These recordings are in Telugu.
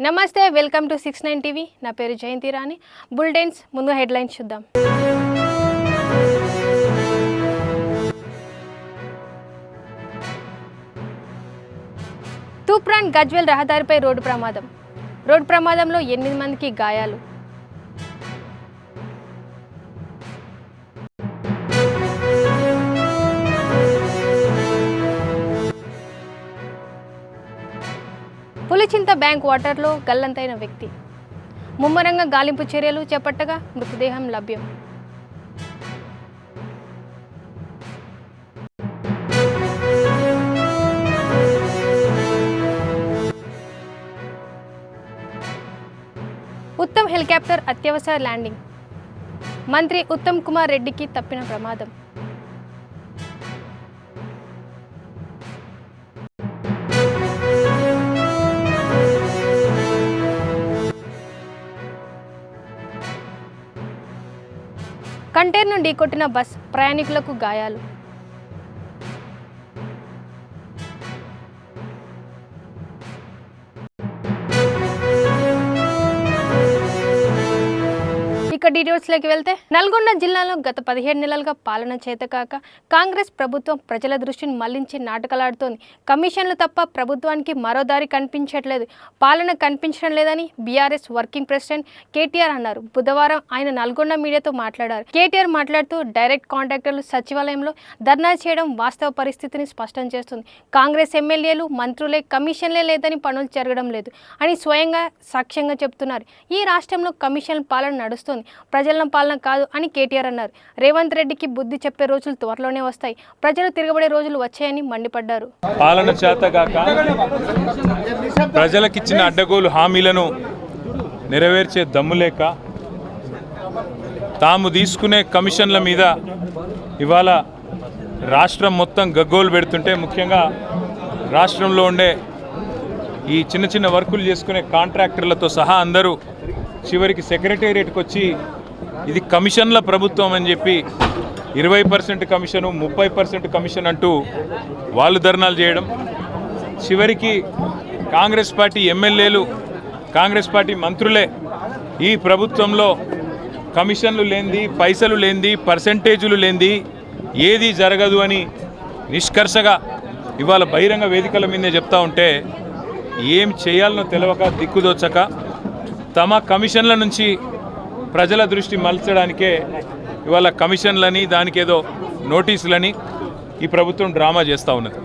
నమస్తే, వెల్కమ్ టు 69 టీవీ. నా పేరు జయంతి రాణి. బులెటిన్స్ ముందు హెడ్లైన్స్ చూద్దాం. తూప్రాన్ గజ్వేల్ రహదారిపై రోడ్డు ప్రమాదంలో 8 మందికి గాయాలు. పులిచింత బ్యాంక్ వాటర్లో గల్లంతైన వ్యక్తి. ముమ్మరంగా గాలింపు చర్యలు చేపట్టగా మృతదేహం లభ్యం. ఉత్తమ్ హెలికాప్టర్ అత్యవసర ల్యాండింగ్. మంత్రి ఉత్తమ్ కుమార్ రెడ్డికి తప్పిన ప్రమాదం. కంటైనర్ ఢీకొట్టిన బస్, ప్రయాణికులకు గాయాలు. ఇక డీటెయిల్స్లోకి వెళ్తే, నల్గొండ జిల్లాలో గత 17 నెలలుగా పాలన చేతకాక కాంగ్రెస్ ప్రభుత్వం ప్రజల దృష్టిని మళ్లించి నాటకాలాడుతోంది. కమిషన్లు తప్ప ప్రభుత్వానికి మరో దారి కనిపించట్లేదు, పాలన కనిపించడం లేదని బీఆర్ఎస్ వర్కింగ్ ప్రెసిడెంట్ కేటీఆర్ అన్నారు. బుధవారం ఆయన నల్గొండ మీడియాతో మాట్లాడారు. కేటీఆర్ మాట్లాడుతూ, డైరెక్ట్ కాంట్రాక్టర్లు సచివాలయంలో ధర్నా చేయడం వాస్తవ పరిస్థితిని స్పష్టం చేస్తుంది. కాంగ్రెస్ ఎమ్మెల్యేలు, మంత్రులే కమిషన్లే లేదని పనులు జరగడం లేదు అని స్వయంగా సాక్ష్యంగా చెబుతున్నారు. ఈ రాష్ట్రంలో కమిషన్ పాలన నడుస్తుంది, ప్రజల పాలన కాదు అని కేటీఆర్ అన్నారు. రేవంత్ రెడ్డికి బుద్ధి చెప్పే రోజులు త్వరలోనే వస్తాయి, ప్రజలు తిరగబడే రోజులు వచ్చాయని మండిపడ్డారు. పాలన చేతగాక ప్రజలకిచ్చిన అడ్డగోలు హామీలను నెరవేర్చే దమ్ములేక తాము తీసుకునే కమిషన్ల మీద ఇవాళ రాష్ట్రం మొత్తం గగ్గోలు పెడుతుంటే, ముఖ్యంగా రాష్ట్రంలో ఉండే ఈ చిన్న చిన్న వర్కులు చేసుకునే కాంట్రాక్టర్లతో సహా అందరూ చివరికి సెక్రటేరియట్కి వచ్చి ఇది కమిషన్ల ప్రభుత్వం అని చెప్పి 20% కమిషను, 30% కమిషన్ అంటూ వాళ్ళు ధర్నాలు చేయడం, చివరికి కాంగ్రెస్ పార్టీ ఎమ్మెల్యేలు, కాంగ్రెస్ పార్టీ మంత్రులే ఈ ప్రభుత్వంలో కమిషన్లు లేనిది, పైసలు లేనిది, పర్సెంటేజీలు లేనిది ఏది జరగదు అని నిష్కర్షగా ఇవాళ బహిరంగ వేదికల మీదే చెప్తా ఉంటే, ఏం చేయాలనో తెలవక దిక్కుదోచక తమ కమిషన్ల నుంచి ప్రజల దృష్టి మలచడానికే ఇవాళ కమిషన్లని, దానికి ఏదో నోటీసులని ఈ ప్రభుత్వం డ్రామా చేస్తూ ఉన్నది.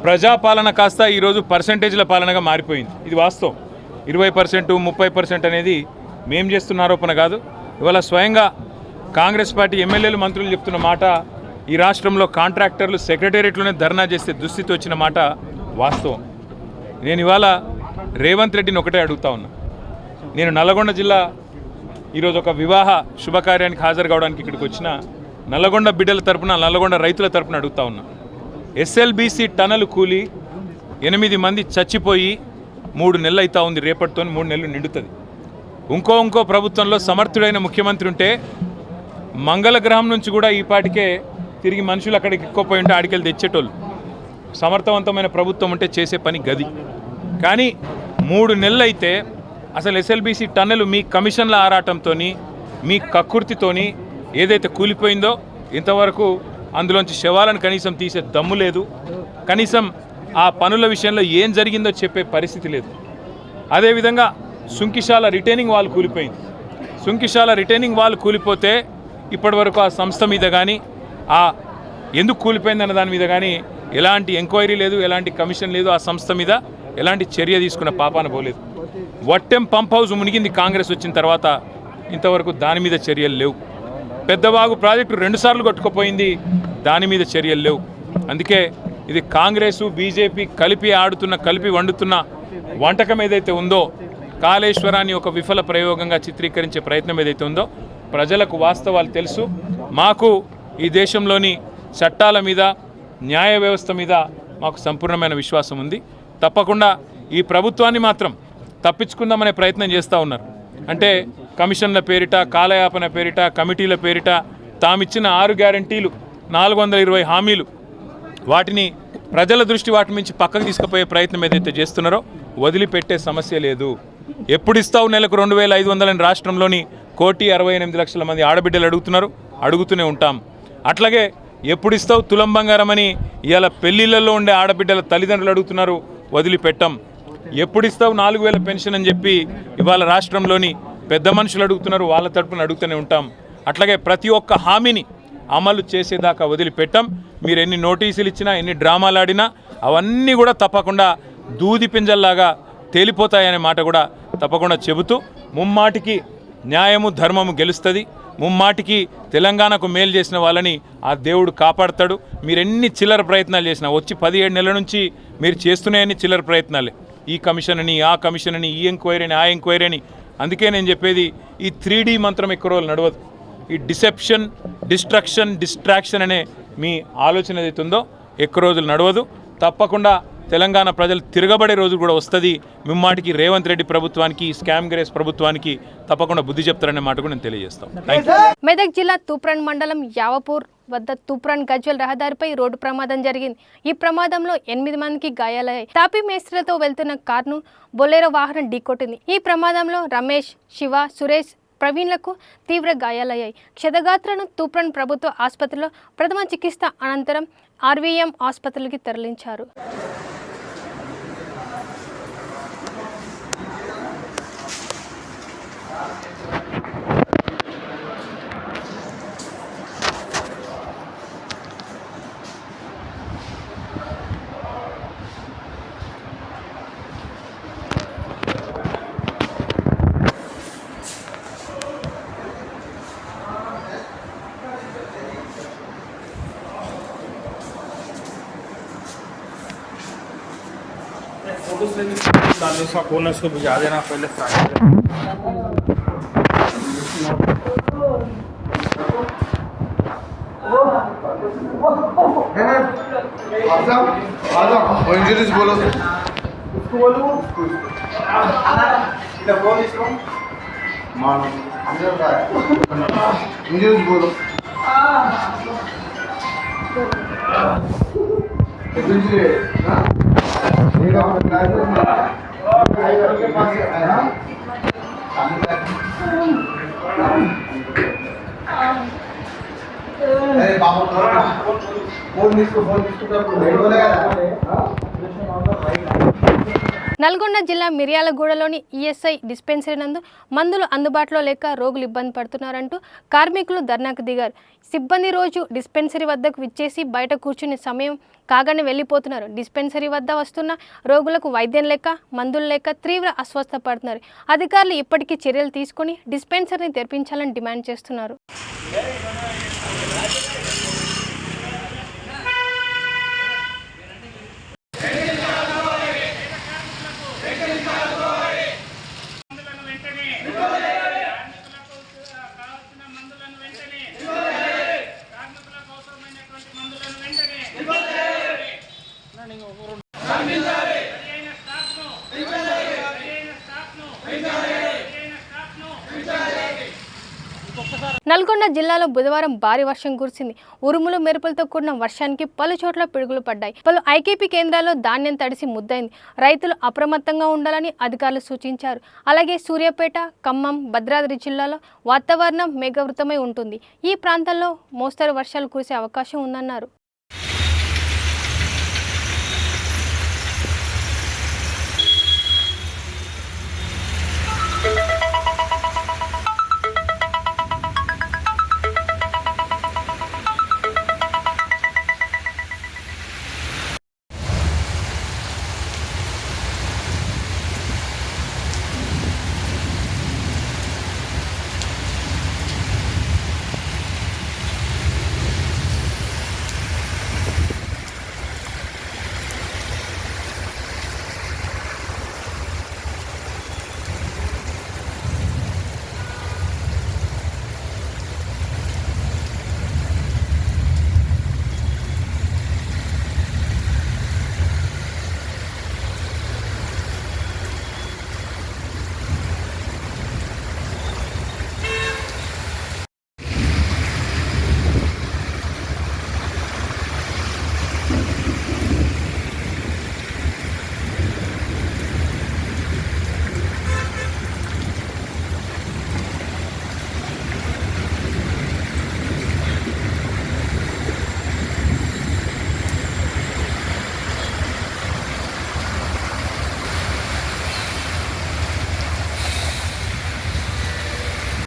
ప్రజాపాలన కాస్త ఈరోజు పర్సెంటేజ్ల పాలనగా మారిపోయింది. ఇది వాస్తవం. 20%, 30% అనేది మేం చేస్తున్న ఆరోపణ కాదు. ఇవాళ స్వయంగా కాంగ్రెస్ పార్టీ ఎమ్మెల్యేలు, మంత్రులు చెప్తున్న మాట, ఈ రాష్ట్రంలో కాంట్రాక్టర్లు సెక్రటేరియట్లోనే ధర్నా చేస్తే దుస్థితి వచ్చిన మాట వాస్తవం. నేను ఇవాళ రేవంత్ రెడ్డిని ఒకటే అడుగుతా ఉన్నా. నేను నల్లగొండ జిల్లా ఈరోజు ఒక వివాహ శుభకార్యానికి హాజరు కావడానికి ఇక్కడికి వచ్చిన నల్లగొండ బిడ్డల తరపున, నల్లగొండ రైతుల తరపున అడుగుతా ఉన్నా. ఎస్ఎల్బీసీ టనల్ కూలి 8 మంది చచ్చిపోయి 3 నెలలు అవుతా ఉంది. రేపటితో 3 నెలలు నిండుతుంది. ఇంకో ప్రభుత్వంలో సమర్థుడైన ముఖ్యమంత్రి ఉంటే మంగళగ్రహం నుంచి కూడా ఈ పాటికే తిరిగి మనుషులు అక్కడికి ఎక్కువపోయి ఉంటే ఆడికెళ్ళి తెచ్చేటోళ్ళు. సమర్థవంతమైన ప్రభుత్వం ఉంటే చేసే పని గది. కానీ 3 నెలలు అయితే అసలు ఎస్ఎల్బీసీ టన్నెలు మీ కమిషన్ల ఆరాటంతో, మీ కక్కుర్తితోని ఏదైతే కూలిపోయిందో ఇంతవరకు అందులోంచి శవాలను కనీసం తీసే దమ్ము లేదు. కనీసం ఆ పనుల విషయంలో ఏం జరిగిందో చెప్పే పరిస్థితి లేదు. అదేవిధంగా సుంకిశాల రిటైనింగ్ వాల్ కూలిపోయింది. సుంకిశాల రిటైనింగ్ వాల్ కూలిపోతే ఇప్పటివరకు ఆ సంస్థ మీద కానీ, ఆ ఎందుకు కూలిపోయిందన్న దాని మీద కానీ ఎలాంటి ఎంక్వైరీ లేదు, ఎలాంటి కమిషన్ లేదు. ఆ సంస్థ మీద ఎలాంటి చర్య తీసుకున్న పాపాన పోలేదు. వట్టెం పంప్ హౌస్ మునిగింది కాంగ్రెస్ వచ్చిన తర్వాత, ఇంతవరకు దాని మీద చర్యలు లేవు. పెద్దవాగు ప్రాజెక్టు 2 సార్లు కొట్టుకుపోయింది, దాని మీద చర్యలు లేవు. అందుకే ఇది కాంగ్రెసు, బీజేపీ కలిపి వండుతున్న వంటకం ఏదైతే ఉందో, కాళేశ్వరాన్ని ఒక విఫల ప్రయోగంగా చిత్రీకరించే ప్రయత్నం ఏదైతే ఉందో, ప్రజలకు వాస్తవాలు తెలుసు. మాకు ఈ దేశంలోని చట్టాల మీద, న్యాయ వ్యవస్థ మీద మాకు సంపూర్ణమైన విశ్వాసం ఉంది. తప్పకుండా ఈ ప్రభుత్వాన్ని మాత్రం తప్పించుకుందామనే ప్రయత్నం చేస్తూ ఉన్నారు. అంటే కమిషన్ల పేరిట, కాలయాపన పేరిట, కమిటీల పేరిట తామిచ్చిన 6 గ్యారంటీలు, 420 హామీలు, వాటిని ప్రజల దృష్టి వాటి నుంచి పక్కకు తీసుకుపోయే ప్రయత్నం ఏదైతే చేస్తున్నారో వదిలిపెట్టే సమస్య లేదు. ఎప్పుడు ఇస్తావు నెలకు 2,500 అని రాష్ట్రంలోని 1,68,00,000 మంది ఆడబిడ్డలు అడుగుతూనే ఉంటాం. అట్లాగే ఎప్పుడు ఇస్తావు తులం బంగారం అని ఇవాళ పెళ్లిళ్ళల్లో ఉండే ఆడబిడ్డల తల్లిదండ్రులు అడుగుతున్నారు, వదిలిపెట్టాం. ఎప్పుడు ఇస్తావు 4,000 పెన్షన్ అని చెప్పి ఇవాళ రాష్ట్రంలోని పెద్ద మనుషులు అడుగుతున్నారు, వాళ్ళ తరపున అడుగుతూనే ఉంటాం. అట్లాగే ప్రతి ఒక్క హామీని అమలు చేసేదాకా వదిలిపెట్టాం. మీరు ఎన్ని నోటీసులు ఇచ్చినా, ఎన్ని డ్రామాలు ఆడినా అవన్నీ కూడా తప్పకుండా దూది పింజల్లాగా తేలిపోతాయనే మాట కూడా తప్పకుండా చెబుతూ, ముమ్మాటికి న్యాయము ధర్మము గెలుస్తుంది. ముమ్మాటికి తెలంగాణకు మేలు చేసిన వాళ్ళని ఆ దేవుడు కాపాడతాడు. మీరు ఎన్ని చిల్లర ప్రయత్నాలు చేసినా, వచ్చి 17 నెలల నుంచి మీరు చేస్తున్నాయని చిల్లర ప్రయత్నాలే. ఈ కమిషన్ అని, ఆ కమిషన్ అని, ఈ ఎంక్వైరీ అని, ఆ ఎంక్వైరీ అని. అందుకే నేను చెప్పేది, ఈ 3D మంత్రం ఎక్కువ రోజులు నడవదు. ఈ డిసెప్షన్, డిస్ట్రక్షన్, డిస్ట్రాక్షన్ అనే మీ ఆలోచన ఏదైతుందో ఎక్కువ రోజులు నడవదు. తప్పకుండా తెలంగాణ ప్రజలు తిరగబడే రోజు కూడా వస్తుంది. మిమ్మాటికి రేవంత్ రెడ్డి ప్రభుత్వానికి, స్కామ్ గ్రేస్ ప్రభుత్వానికి తప్పకుండా బుద్ధి చెప్తారనే మాట కూడా నేను తెలియజేస్తాను. Thank you. మెదక్ జిల్లా తూప్రాన్ మండలం యావపూర్ వద్ద తూప్రాన్ గజ్వెల్ రహదారిపై రోడ్డు ప్రమాదం జరిగింది. ఈ ప్రమాదంలో 8 మందికి గాయాలయ్యాయి. తాపీ మేస్త్రితో వెళ్తున్న కారును బొలెరో వాహనం ఢీకొట్టింది. ఈ ప్రమాదంలో రమేష్, శివ, సురేష్, ప్రవీణ్లకు తీవ్ర గాయాలయ్యాయి. క్షతగాత్రను తూప్రాన్ ప్రభుత్వ ఆసుపత్రిలో ప్రథమ చికిత్స అనంతరం ఆర్వీఎం ఆసుపత్రికి తరలించారు. उसका कौन है, उसको बुझा देना पहले इंजरीज बोलो, इंजरीज बोलो. నల్గొండ జిల్లా మిర్యాలగూడలోని ఈఎస్ఐ డిస్పెన్సరీ నందు మందులు అందుబాటులో లేక రోగులు ఇబ్బంది పడుతున్నారంటూ కార్మికులు ధర్నాకు దిగారు. సిబ్బంది రోజు డిస్పెన్సరీ వద్దకు విచ్చేసి బయట కూర్చునే సమయం కాగానే వెళ్ళిపోతున్నారు. డిస్పెన్సరీ వద్ద వస్తున్న రోగులకు వైద్యం లేక, మందులు లేక తీవ్ర అస్వస్థ పడుతున్నారు. అధికారులు ఇప్పటికీ చర్యలు తీసుకుని డిస్పెన్సరీని తెరిపించాలని డిమాండ్ చేస్తున్నారు. నల్గొండ జిల్లాలో బుధవారం భారీ వర్షం కురిసింది. ఉరుములు మెరుపులతో కూడిన వర్షానికి పలు చోట్ల పిడుగులు పడ్డాయి. పలు ఐకేపీ కేంద్రాల్లో ధాన్యం తడిసి ముద్దైంది. రైతులు అప్రమత్తంగా ఉండాలని అధికారులు సూచించారు. అలాగే సూర్యాపేట, ఖమ్మం, భద్రాద్రి జిల్లాలో వాతావరణం మేఘావృతమై ఉంటుంది. ఈ ప్రాంతాల్లో మోస్తరు వర్షాలు కురిసే అవకాశం ఉందన్నారు.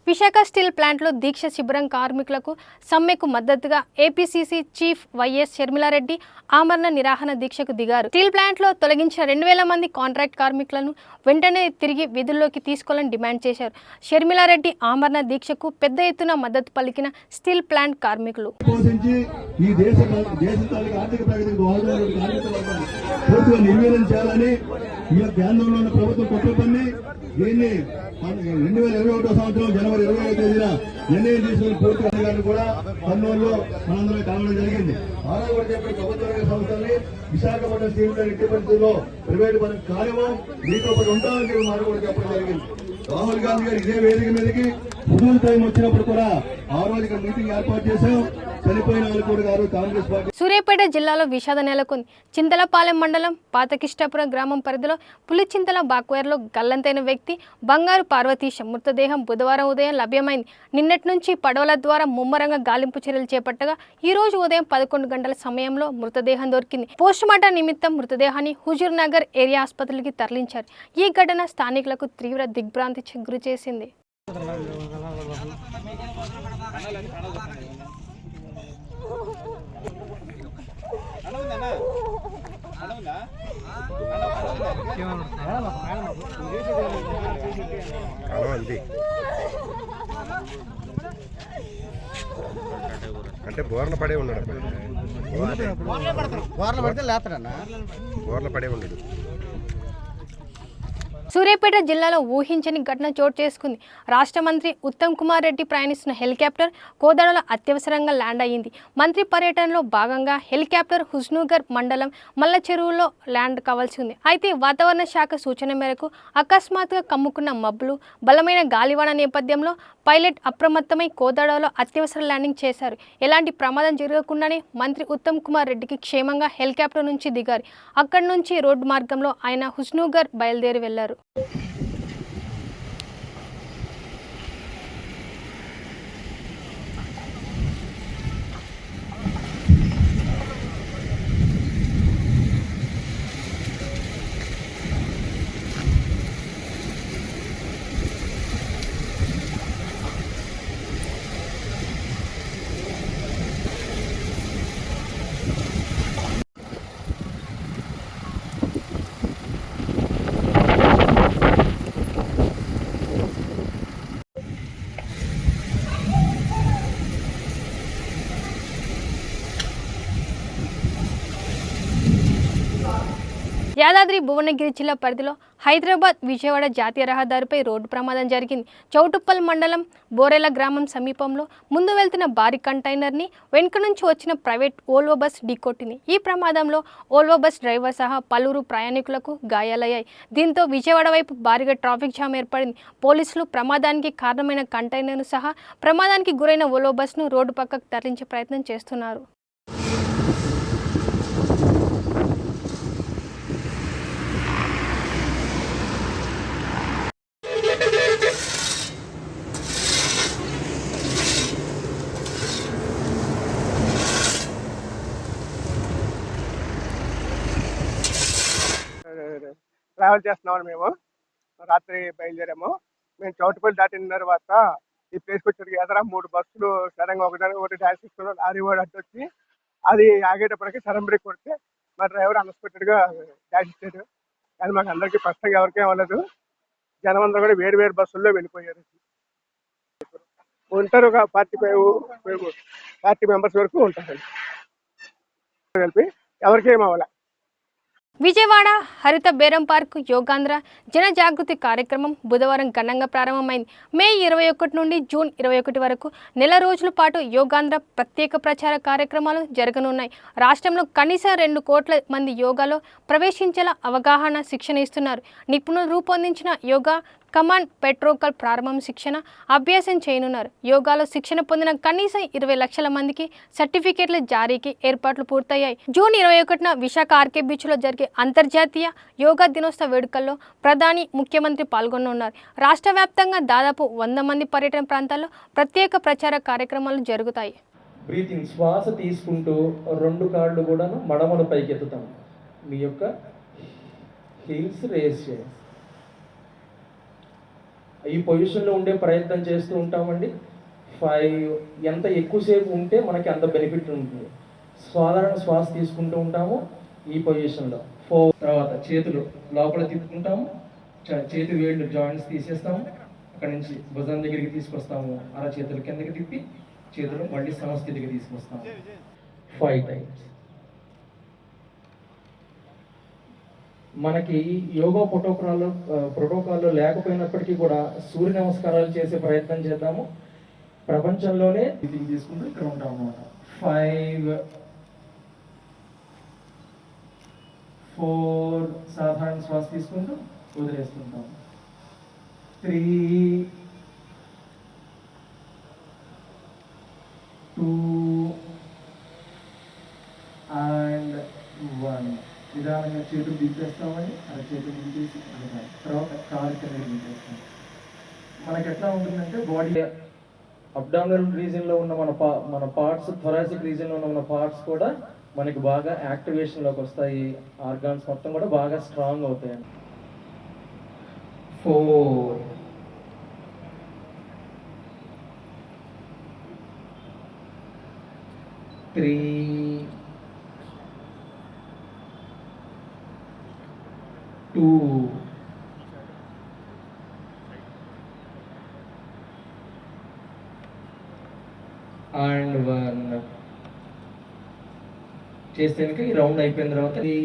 విశాఖ స్టీల్ ప్లాంట్లో దీక్ష శిబిరం కార్మికులకు సమ్మెకు మద్దతుగా ఏపీసీసీ చీఫ్ వైఎస్ షర్మిలారెడ్డి ఆమరణ నిరాహరణ దీక్షకు దిగారు. స్టీల్ ప్లాంట్లో తొలగించిన 2000 మంది కాంట్రాక్ట్ కార్మికులను వెంటనే తిరిగి విధుల్లోకి తీసుకోవాలని డిమాండ్ చేశారు. షర్మిలారెడ్డి ఆమరణ దీక్షకు పెద్ద ఎత్తున మద్దతు పలికిన స్టీల్ ప్లాంట్ కార్మికులు దీన్ని 2021 సంవత్సరం జనవరి 25వ తేదీన నిర్ణయం తీసుకుని పూర్తి అధికారులు కూడా కర్నూలులో మనందరం కలవడం జరిగింది. ఆరో కూడా చెప్పిన ప్రభుత్వ రంగ సంస్థల్ని విశాఖపట్నం స్టీల్ ప్లాంట్ ఎట్టి పరిస్థితుల్లో ప్రైవేటు పని కార్యమో మీతో పాటు ఉంటామని చెప్పి మాట కూడా చెప్పడం జరిగింది. రాహుల్ గాంధీ గారు ఇదే వేదిక మీదకి హుజూర్ టైం వచ్చినప్పుడు కూడా ఆ రోజు ఇక్కడ మీటింగ్ ఏర్పాటు చేశాం. చనిపోయిన ఆలకూడి గారు కాంగ్రెస్ పార్టీ. సూర్యాపేట జిల్లాలో విషాద నెలకొంది. చింతలపాలెం మండలం పాతకిష్టాపురం గ్రామం పరిధిలో పులిచింతల బాక్వేర్లో గల్లంతైన వ్యక్తి బంగారు పార్వతీశం మృతదేహం బుధవారం ఉదయం లభ్యమైంది. నిన్నటి నుంచి పడవల ద్వారా ముమ్మరంగా గాలింపు చర్యలు చేపట్టగా ఈ రోజు ఉదయం 11 గంటల సమయంలో మృతదేహం దొరికింది. పోస్టుమార్టం నిమిత్తం మృతదేహాన్ని హుజూర్ నగర్ ఏరియా ఆసుపత్రికి తరలించారు. ఈ ఘటన స్థానికులకు తీవ్ర దిగ్భ్రాంతికి గురి చేసింది. అంటే బోర్ల పడే ఉన్నాడు. బోర్ల పడితే లేస్తాడన్నా. బోర్ల పడే ఉన్నాడు. సూర్యాపేట జిల్లాలో ఊహించని ఘటన చోటు చేసుకుంది. రాష్ట్ర మంత్రి ఉత్తమ్ కుమార్ రెడ్డి ప్రయాణిస్తున్న హెలికాప్టర్ కోదాడలో అత్యవసరంగా ల్యాండ్ అయ్యింది. మంత్రి పర్యటనలో భాగంగా హెలికాప్టర్ హుస్నూగర్ మండలం మల్ల చెరువులో ల్యాండ్ కావాల్సి ఉంది. అయితే వాతావరణ శాఖ సూచన మేరకు అకస్మాత్తుగా కమ్ముకున్న మబ్బులు, బలమైన గాలివాన నేపథ్యంలో పైలట్ అప్రమత్తమై కోదాడలో అత్యవసర ల్యాండింగ్ చేశారు. ఎలాంటి ప్రమాదం జరగకుండానే మంత్రి ఉత్తమ్ కుమార్ రెడ్డికి క్షేమంగా హెలికాప్టర్ నుంచి దిగారు. అక్కడి నుంచి రోడ్డు మార్గంలో ఆయన హుస్నూగర్ బయలుదేరి వెళ్లారు. యాదాద్రి భువనగిరి జిల్లా పరిధిలో హైదరాబాద్ విజయవాడ జాతీయ రహదారిపై రోడ్డు ప్రమాదం జరిగింది. చౌటుప్పల్ మండలం బోరెల గ్రామం సమీపంలో ముందు వెళ్తున్న భారీ కంటైనర్ని వెనుక నుంచి వచ్చిన ప్రైవేట్ ఓల్వో బస్ ఢీకొట్టింది. ఈ ప్రమాదంలో ఓల్వో బస్ డ్రైవర్ సహా పలువురు ప్రయాణికులకు గాయాలయ్యాయి. దీంతో విజయవాడ వైపు భారీగా ట్రాఫిక్ జామ్ ఏర్పడింది. పోలీసులు ప్రమాదానికి కారణమైన కంటైనర్ను సహా ప్రమాదానికి గురైన ఓల్వో బస్ను రోడ్డు పక్కకు తరలించే ప్రయత్నం చేస్తున్నారు. ట్రావెల్ చేస్తున్నామని మేము రాత్రి బయలుదేరాము. మేము చౌటుపల్లి దాటిన తర్వాత ఈ ప్లేస్కి వచ్చేటికి ఎదరా 3 బస్సులు సడన్గా ఒకటి డాష్ ఇస్తున్నాం. లారీ వాడు అడ్డు వచ్చి అది ఆగేటప్పటికి సడన్ బ్రేక్ కొడితే మా డ్రైవర్ అన్ఎక్స్పెక్టెడ్గా డాష్ ఇచ్చాడు. కానీ మాకు అందరికీ స్పష్టంగా ఎవరికేం అవ్వలేదు. జనం అందరూ కూడా వేరు వేరు బస్సుల్లో వెళ్ళిపోయారు. ఉంటారు ఒక 40 మెంబర్స్ వరకు ఉంటారు. కలిపి ఎవరికేం అవ్వాలి. విజయవాడ హరిత బేరం పార్క్ యోగాంధ్ర జన జాగృతి కార్యక్రమం బుధవారం ఘనంగా ప్రారంభమైంది. మే 21 నుండి జూన్ 21 వరకు నెల రోజుల పాటు యోగాంధ్ర ప్రత్యేక ప్రచార కార్యక్రమాలు జరగనున్నాయి. రాష్ట్రంలో కనీసం 2 కోట్ల మంది యోగాలో ప్రవేశించేలా అవగాహన శిక్షణ ఇస్తున్నారు. నిపుణులు రూపొందించిన యోగా కమాండ్ పెట్రోకల్ ప్రారంభం శిక్షణ అభ్యాసం చేయనున్నారు. యోగాలో శిక్షణ పొందిన కనీసం 20 లక్షల మందికి సర్టిఫికేట్ల జారీకి ఏర్పాట్లు పూర్తయ్యాయి. జూన్ 21న విశాఖ ఆర్కే బీచ్లో జరిగే అంతర్జాతీయ యోగా దినోత్సవ వేడుకల్లో ప్రధాని, ముఖ్యమంత్రి పాల్గొనున్నారు. రాష్ట్ర వ్యాప్తంగా దాదాపు 100 మంది పర్యటన ప్రాంతాల్లో ప్రత్యేక ప్రచార కార్యక్రమాలు జరుగుతాయి. బ్రీతింగ్, శ్వాస తీసుకుంటూ 2 కాళ్ళు కూడా మడమలు పైకి ఎత్తుతాం. మీ యొక్క హీల్స్ రేస్ చేయండి. ఈ పొజిషన్లో ఉండే ప్రయత్నం చేస్తూ ఉంటామండి. 5 ఎంత ఎక్కువసేపు ఉంటే మనకి అంత బెనిఫిట్ ఉంటుంది. సాధారణ శ్వాస తీసుకుంటూ ఉంటాము ఈ పొజిషన్లో. 4 తర్వాత చేతులు లోపల తిప్పుకుంటాము, చేతి వేళ్ళు జాయింట్స్ తీసేస్తాము, అక్కడి నుంచి భుజం దగ్గరికి తీసుకొస్తాము, అర చేతులు కిందకి తిప్పి చేతులు మళ్ళీ సమస్థితికి తీసుకొస్తాము. 5 టైమ్స్. మనకి యోగా ప్రోటోకాల్లో లేకపోయినప్పటికీ కూడా సూర్య నమస్కారాలు చేసే ప్రయత్నం చేద్దాము. ప్రపంచంలోనే ఇది తీసుకుంటూ ఇక్కడ ఉంటాం అన్నమాట. 5 4 సాధారణ శ్వాస తీసుకుంటూ వదిలేస్తుంటాం. 3 2 and 1. నిదానంగా చేతులు దింపేస్తామని అలా చేతులు దింపేసి తర్వాత కాలు కింద దింపేస్తాం. మనకి ఎట్లా ఉంటుందంటే బాడీ అబ్డామినల్ రీజన్లో ఉన్న మన పార్ట్స్, థొరాసిక్ రీజన్లో ఉన్న మన పార్ట్స్ కూడా మనకి బాగా యాక్టివేషన్లోకి వస్తాయి. ఆర్గాన్స్ మొత్తం కూడా బాగా స్ట్రాంగ్ అవుతాయి. 4 3 2 and 1. చేస్తే ఈ రౌండ్ అయిపోయిన తర్వాత ఈ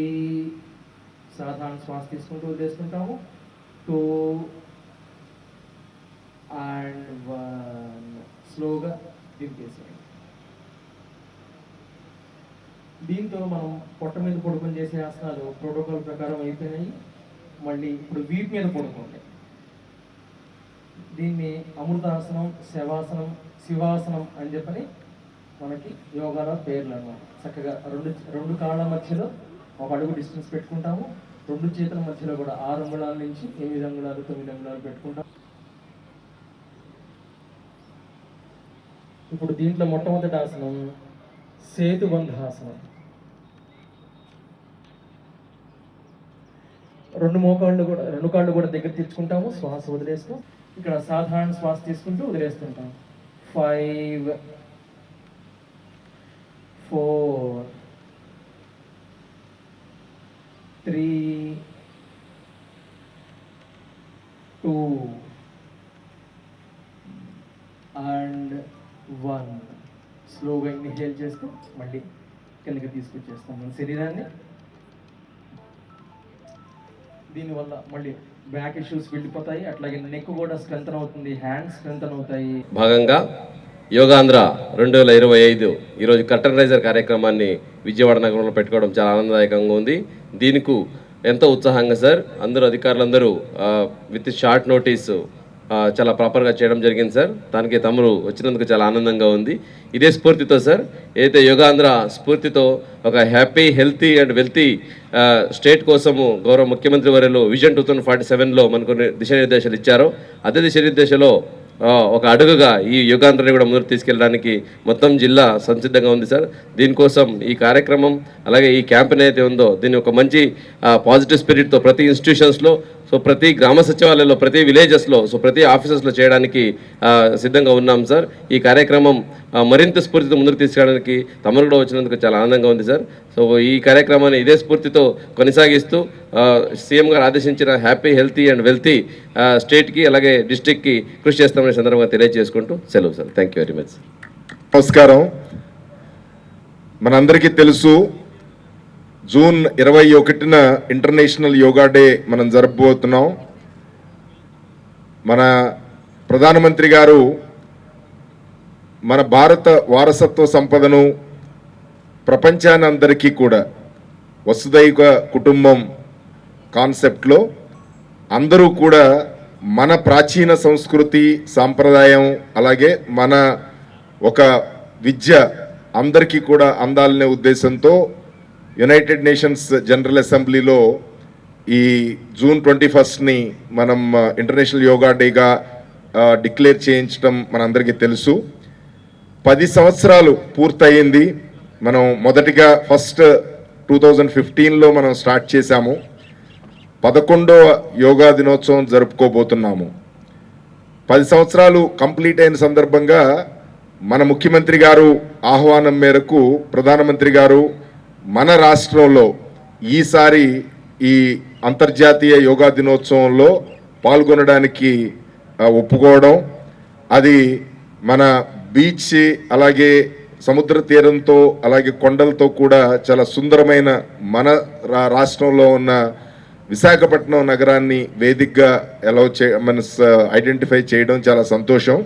సాధారణ శ్వాస తీసుకుంటూ వదిలేసుకుంటాము. 2 and 1 స్లోగా దింపేసేయండి. దీంతో మనం పొట్ట మీద పడుకొని చేసే ఆసనాలు ప్రోటోకాల్ ప్రకారం అయిపోయినాయి. మళ్ళీ ఇప్పుడు వీపు మీద పడుకోండి. దీన్ని అమృతాసనం, శవాసనం, శివాసనం అని చెప్పని మనకి యోగాలో పేర్లు అన్నమాట. చక్కగా రెండు కాళ్ళ మధ్యలో 1 అడుగు డిస్టెన్స్ పెట్టుకుంటాము. 2 చేతుల మధ్యలో కూడా 6 అంగుళాల నుంచి 8 అంగుళాలు 9 అంగుళాలు పెట్టుకుంటాం. ఇప్పుడు దీంట్లో మొట్టమొదటి ఆసనం సేతుబంధాసనం. 2 కాళ్ళు కూడా దగ్గర తెచ్చుకుంటాము. శ్వాస వదిలేస్తూ ఇక్కడ సాధారణ శ్వాస తీసుకుంటూ వదిలేస్తుంటాం. 5 4 3 2 and 1. స్లోగా ఇన్హేల్ చేస్తూ మళ్ళీ కిందకి తీసుకొచ్చేస్తాం మన శరీరాన్ని. దీనివల్ల మళ్ళీ బ్యాక్ ఇష్యూస్ వెళ్ళిపోతాయి. అట్లాగే నెక్ కూడా స్ట్రెంథన్ అవుతుంది, హ్యాండ్స్ స్ట్రెంథన్ అవుతాయి. భాగంగా యోగాంధ్ర 2025 ఈరోజు కర్టన్ రైజర్ కార్యక్రమాన్ని విజయవాడ నగరంలో పెట్టుకోవడం చాలా ఆనందదాయకంగా ఉంది. దీనికి ఎంతో ఉత్సాహంగా సార్ అందరూ అధికారులందరూ విత్ షార్ట్ నోటీసు చాలా ప్రాపర్గా చేయడం జరిగింది సార్. దానికి తమరు వచ్చినందుకు చాలా ఆనందంగా ఉంది. ఇదే స్ఫూర్తితో సార్ ఏదైతే యోగాంధ్ర స్ఫూర్తితో ఒక happy, healthy and wealthy state కోసము గౌరవ ముఖ్యమంత్రి వర్యులు విజన్ 2047లో మనకు దిశానిర్దేశాలు ఇచ్చారో అదే దిశానిర్దేశంలో ఒక అడుగుగా ఈ యోగాంధ్రని కూడా ముందుకు తీసుకెళ్ళడానికి మొత్తం జిల్లా సంసిద్ధంగా ఉంది సార్. దీనికోసం ఈ కార్యక్రమం అలాగే ఈ క్యాంపెయిన్ అయితే ఉందో దీన్ని ఒక మంచి పాజిటివ్ స్పిరిట్తో ప్రతి ఇన్స్టిట్యూషన్స్లో, సో ప్రతి గ్రామ సచివాలయంలో, ప్రతి విలేజెస్లో, సో ప్రతి ఆఫీసెస్లో చేయడానికి సిద్ధంగా ఉన్నాం సార్. ఈ కార్యక్రమం మరింత స్ఫూర్తితో ముందుకు తీసుకెళ్ళడానికి తమరు కూడా వచ్చినందుకు చాలా ఆనందంగా ఉంది సార్. సో ఈ కార్యక్రమాన్ని ఇదే స్ఫూర్తితో కొనసాగిస్తూ సీఎం గారు ఆదేశించిన హ్యాపీ, హెల్తీ అండ్ వెల్తీ స్టేట్కి అలాగే డిస్ట్రిక్ట్కి కృషి చేస్తామనే సందర్భంగా తెలియజేసుకుంటూ సెలవు sir. Thank you very much. నమస్కారం. మనందరికీ తెలుసు జూన్ 21న ఇంటర్నేషనల్ యోగా డే మనం జరుపుకోబోతున్నాం. మన ప్రధానమంత్రి గారు మన భారత వారసత్వ సంపదను ప్రపంచాన్ని అందరికీ కూడా వసుదైక కుటుంబం కాన్సెప్ట్లో అందరూ కూడా మన ప్రాచీన సంస్కృతి సాంప్రదాయం అలాగే మన ఒక విద్య అందరికీ కూడా అందాలనే ఉద్దేశంతో యునైటెడ్ నేషన్స్ జనరల్ అసెంబ్లీలో ఈ జూన్ 21ని మనం ఇంటర్నేషనల్ యోగా డేగా డిక్లేర్ చేయించడం మనందరికీ తెలుసు. 10 సంవత్సరాలు పూర్తయింది. మనం మొదటిగా ఫస్ట్ 2015లో మనం స్టార్ట్ చేశాము. 11వ యోగా దినోత్సవం జరుపుకోబోతున్నాము. 10 సంవత్సరాలు కంప్లీట్ అయిన సందర్భంగా మన ముఖ్యమంత్రి గారు ఆహ్వానం మేరకు ప్రధానమంత్రి గారు మన రాష్ట్రంలో ఈసారి ఈ అంతర్జాతీయ యోగా దినోత్సవంలో పాల్గొనడానికి ఒప్పుకోవడం, అది మన బీచ్ అలాగే సముద్ర తీరంతో అలాగే కొండలతో కూడా చాలా సుందరమైన మన రాష్ట్రంలో ఉన్న విశాఖపట్నం నగరాన్ని వేదికగా ఐడెంటిఫై చేయడం చాలా సంతోషం.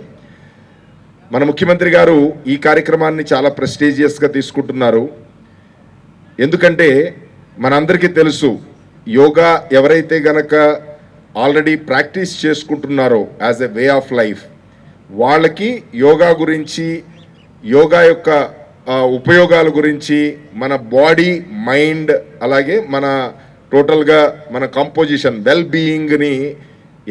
మన ముఖ్యమంత్రి గారు ఈ కార్యక్రమాన్ని చాలా ప్రెస్టీజియస్గా తీసుకుంటున్నారు. ఎందుకంటే మనందరికీ తెలుసు, యోగా ఎవరైతే గనక ఆల్రెడీ ప్రాక్టీస్ చేసుకుంటున్నారో as a way of life, వాళ్ళకి యోగా గురించి, యోగా యొక్క ఉపయోగాల గురించి, మన బాడీ మైండ్ అలాగే మన టోటల్గా మన కంపోజిషన్ వెల్ బీయింగ్ని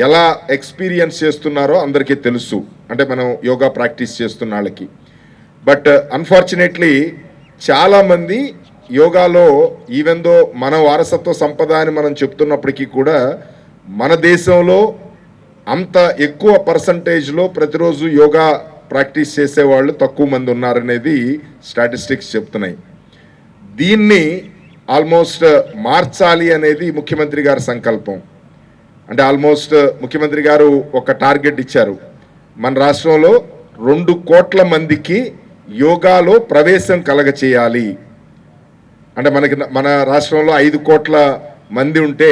ఎలా ఎక్స్పీరియన్స్ చేస్తున్నారో అందరికీ తెలుసు, అంటే మనం యోగా ప్రాక్టీస్ చేస్తున్న వాళ్ళకి. బట్ అన్ఫార్చునేట్లీ చాలామంది యోగాలో ఈవెన్ దో మన వారసత్వ సంపద అని మనం చెప్తున్నప్పటికీ కూడా మన దేశంలో అంత ఎక్కువ పర్సంటేజ్లో ప్రతిరోజు యోగా ప్రాక్టీస్ చేసేవాళ్ళు తక్కువ మంది ఉన్నారనేది స్టాటిస్టిక్స్ చెప్తున్నాయి. దీన్ని ఆల్మోస్ట్ మార్చాలి అనేది ముఖ్యమంత్రి గారి సంకల్పం. అంటే ఆల్మోస్ట్ ముఖ్యమంత్రి గారు ఒక టార్గెట్ ఇచ్చారు, మన రాష్ట్రంలో 2 కోట్ల మందికి యోగాలో ప్రవేశం కలగచేయాలి. అంటే మన రాష్ట్రంలో 5 కోట్ల మంది ఉంటే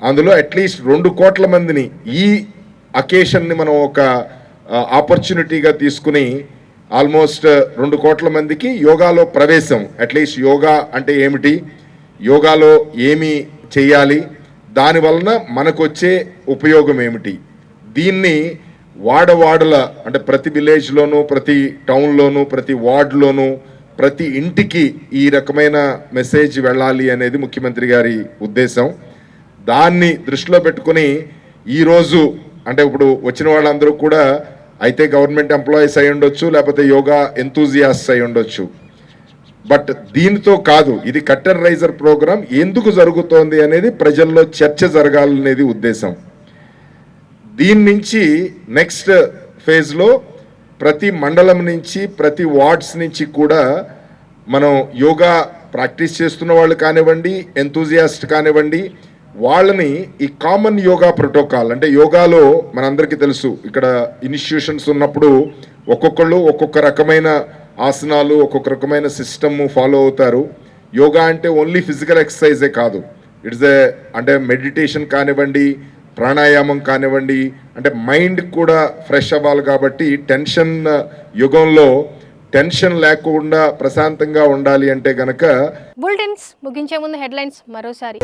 అందులో అట్లీస్ట్ 2 కోట్ల మందిని ఈ అకేషన్ని మనం ఒక ఆపర్చునిటీగా తీసుకుని ఆల్మోస్ట్ 2 కోట్ల మందికి యోగాలో ప్రవేశం, అట్లీస్ట్ యోగా అంటే ఏమిటి, యోగాలో ఏమి చేయాలి, దానివలన మనకు వచ్చే ఉపయోగం ఏమిటి, దీన్ని వాడవాడల అంటే ప్రతి విలేజ్లోనూ, ప్రతి టౌన్లోనూ, ప్రతి వార్డులోనూ, ప్రతి ఇంటికి ఈ రకమైన మెసేజ్ వెళ్ళాలి అనేది ముఖ్యమంత్రి గారి ఉద్దేశం. దాన్ని దృష్టిలో పెట్టుకుని ఈరోజు అంటే ఇప్పుడు వచ్చిన వాళ్ళందరూ కూడా అయితే గవర్నమెంట్ ఎంప్లాయీస్ అయి ఉండొచ్చు, లేకపోతే యోగా ఎంతూజియాస్ట్స్ అయి ఉండొచ్చు. బట్ దీనితో కాదు, ఇది కట్టెన్ రైజర్ ప్రోగ్రాం ఎందుకు జరుగుతోంది అనేది ప్రజల్లో చర్చ జరగాలనేది ఉద్దేశం. దీని నుంచి నెక్స్ట్ ఫేజ్లో ప్రతి మండలం నుంచి, ప్రతి వార్డ్స్ నుంచి కూడా మనం యోగా ప్రాక్టీస్ చేస్తున్న వాళ్ళు కానివ్వండి, ఎంతూజియాస్ట్ కానివ్వండి, వాళ్ళని ఈ కామన్ యోగా ప్రోటోకాల్, అంటే యోగాలో మనందరికీ తెలుసు ఇక్కడ ఇన్స్టిట్యూషన్స్ ఉన్నప్పుడు ఒక్కొక్కళ్ళు ఒక్కొక్క రకమైన ఆసనాలు, ఒక్కొక్క రకమైన సిస్టమ్ ఫాలో అవుతారు. యోగా అంటే ఓన్లీ ఫిజికల్ ఎక్సర్సైజే కాదు, ఇట్స్ అంటే మెడిటేషన్ కానివ్వండి, ప్రాణాయామం కానివ్వండి, అంటే మైండ్ కూడా ఫ్రెష్ అవ్వాలి. కాబట్టి టెన్షన్ యుగంలో టెన్షన్ లేకుండా ప్రశాంతంగా ఉండాలి అంటే గనక. బులెటిన్స్ ముగించే ముందు హెడ్లైన్స్ మరోసారి.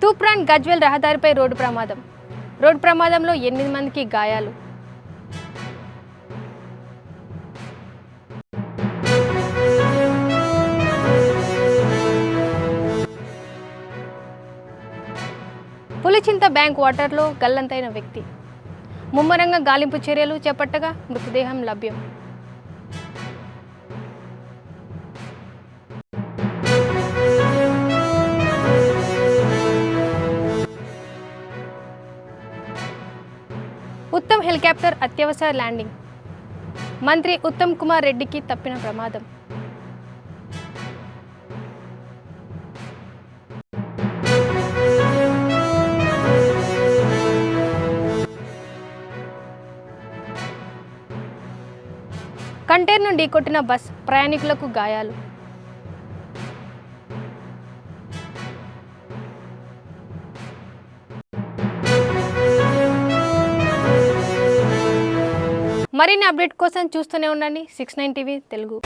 తూప్రాన్ గజ్వేల్ రహదారిపై రోడ్డు ప్రమాదంలో 8 మందికి గాయాలు. పులిచింత బ్యాంక్ వాటర్లో గల్లంతైన వ్యక్తి, ముమ్మరంగా గాలింపు చర్యలు చేపట్టగా మృతదేహం లభ్యం. ఉత్తమ్ హెలికాప్టర్ అత్యవసర ల్యాండింగ్, మంత్రి ఉత్తమ్ కుమార్ రెడ్డికి తప్పిన ప్రమాదం. కంటైనర్ను ఢీకొట్టిన బస్, ప్రయాణికులకు గాయాలు. మరిన్ని అప్డేట్ కోసం చూస్తూనే ఉండండి 69 టీవీ తెలుగు.